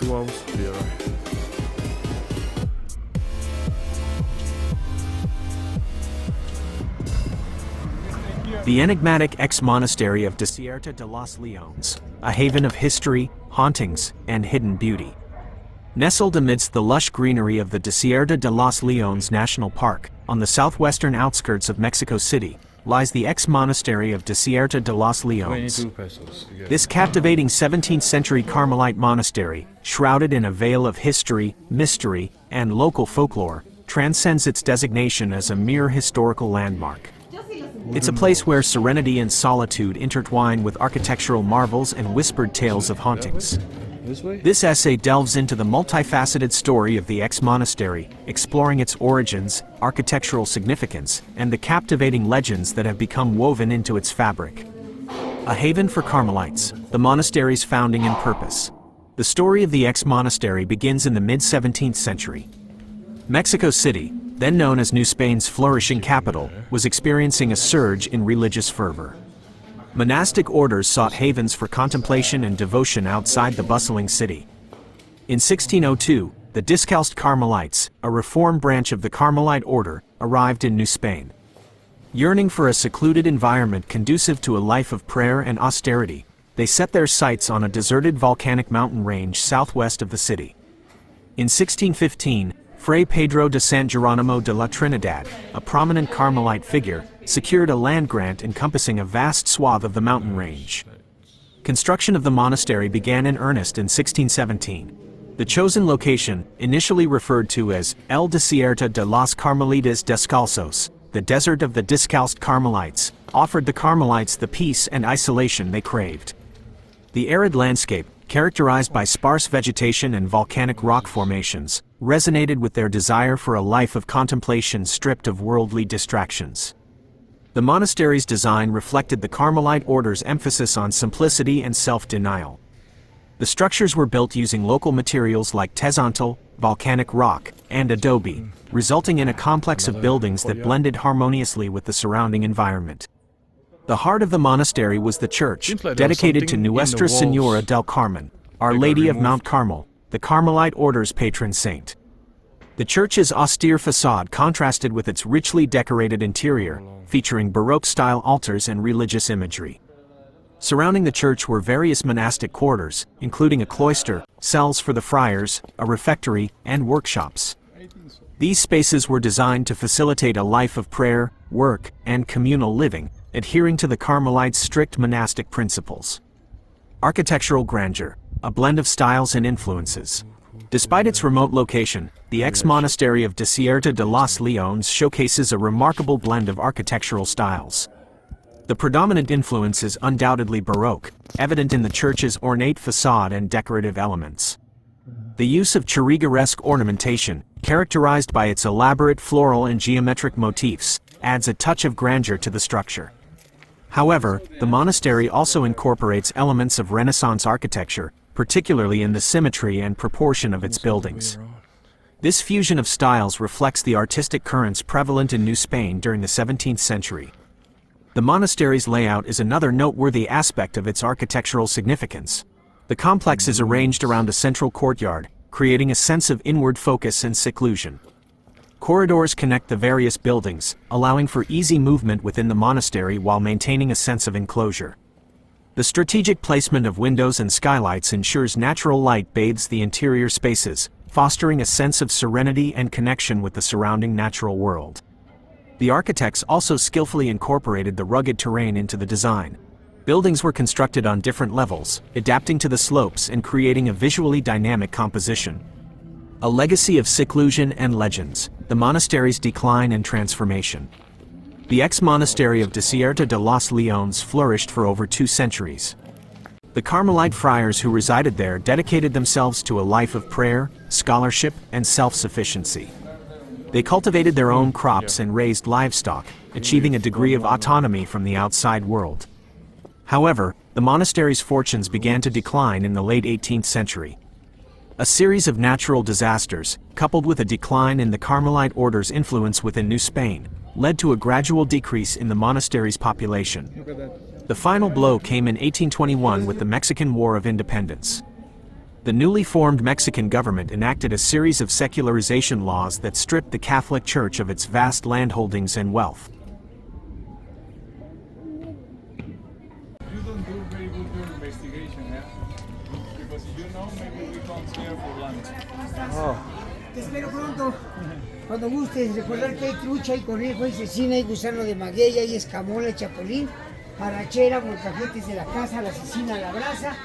su Austria. The enigmatic ex-monastery of Desierto de los Leones, a haven of history, hauntings, and hidden beauty. Nestled amidst the lush greenery of the Desierto de los Leones National Park, on the southwestern outskirts of Mexico City, lies the ex-monastery of Desierto de los Leones. 22 pesos. This captivating 17th-century Carmelite monastery, shrouded in a veil of history, mystery, and local folklore, transcends its designation as a mere historical landmark. It's a place where serenity and solitude intertwine with architectural marvels and whispered tales of hauntings. This way? This essay delves into the multifaceted story of the ex-monastery, exploring its origins, architectural significance, and the captivating legends that have become woven into its fabric. A haven for Carmelites, the monastery's founding and purpose. The story of the ex-monastery begins in the mid-17th century. Mexico City, then known as New Spain's flourishing capital, was experiencing a surge in religious fervor. Monastic orders sought havens for contemplation and devotion outside the bustling city. In 1602, the Discalced Carmelites, a reformed branch of the Carmelite order, arrived in New Spain. Yearning for a secluded environment conducive to a life of prayer and austerity, they set their sights on a deserted volcanic mountain range southwest of the city. In 1615, Fray Pedro de San Jerónimo de la Trinidad, a prominent Carmelite figure, secured a land grant encompassing a vast swath of the mountain range. Construction of the monastery began in earnest in 1617. The chosen location, initially referred to as El Desierto de los Carmelitas Descalzos, the desert of the Discalced Carmelites, offered the Carmelites the peace and isolation they craved. The arid landscape, characterized by sparse vegetation and volcanic rock formations, resonated with their desire for a life of contemplation stripped of worldly distractions. The monastery's design reflected the Carmelite order's emphasis on simplicity and self-denial. The structures were built using local materials like tezontle, volcanic rock, and adobe, resulting in a complex of buildings that blended harmoniously with the surrounding environment. The heart of the monastery was the church, dedicated to Nuestra Señora del Carmen, Our Lady of Mount Carmel, the Carmelite order's patron saint. The church's austere facade contrasted with its richly decorated interior, featuring Baroque-style altars and religious imagery. Surrounding the church were various monastic quarters, including a cloister, cells for the friars, a refectory, and workshops. These spaces were designed to facilitate a life of prayer, work, and communal living, adhering to the Carmelites' strict monastic principles. Architectural grandeur, a blend of styles and influences. Despite its remote location, the ex-monastery of Desierto de los Leones showcases a remarkable blend of architectural styles. The predominant influence is undoubtedly Baroque, evident in the church's ornate facade and decorative elements. The use of churrigueresque ornamentation, characterized by its elaborate floral and geometric motifs, adds a touch of grandeur to the structure. However, the monastery also incorporates elements of Renaissance architecture, particularly in the symmetry and proportion of its buildings. This fusion of styles reflects the artistic currents prevalent in New Spain during the 17th century. The monastery's layout is another noteworthy aspect of its architectural significance. The complex is arranged around a central courtyard, creating a sense of inward focus and seclusion. Corridors connect the various buildings, allowing for easy movement within the monastery while maintaining a sense of enclosure. The strategic placement of windows and skylights ensures natural light bathes the interior spaces, fostering a sense of serenity and connection with the surrounding natural world. The architects also skillfully incorporated the rugged terrain into the design. Buildings were constructed on different levels, adapting to the slopes and creating a visually dynamic composition. A legacy of seclusion and legends, the monastery's decline and transformation. The ex-monastery of Desierto de los Leones flourished for over 2 centuries. The Carmelite friars who resided there dedicated themselves to a life of prayer, scholarship, and self-sufficiency. They cultivated their own crops and raised livestock, achieving a degree of autonomy from the outside world. However, the monastery's fortunes began to decline in the late 18th century. A series of natural disasters, coupled with a decline in the Carmelite order's influence within New Spain, led to a gradual decrease in the monastery's population. The final blow came in 1821 with the Mexican War of Independence. The newly formed Mexican government enacted a series of secularization laws that stripped the Catholic Church of its vast landholdings and wealth. You don't do very good your investigation, yeah? Because you know, maybe we come here for lunch. Oh. Te espero pronto. Cuando gustes, recordar que hay trucha, hay conejo, hay cecina, hay gusano de maguey, hay escamola, hay chapulín, arrachera, molcajetes de la casa, la cecina, la brasa.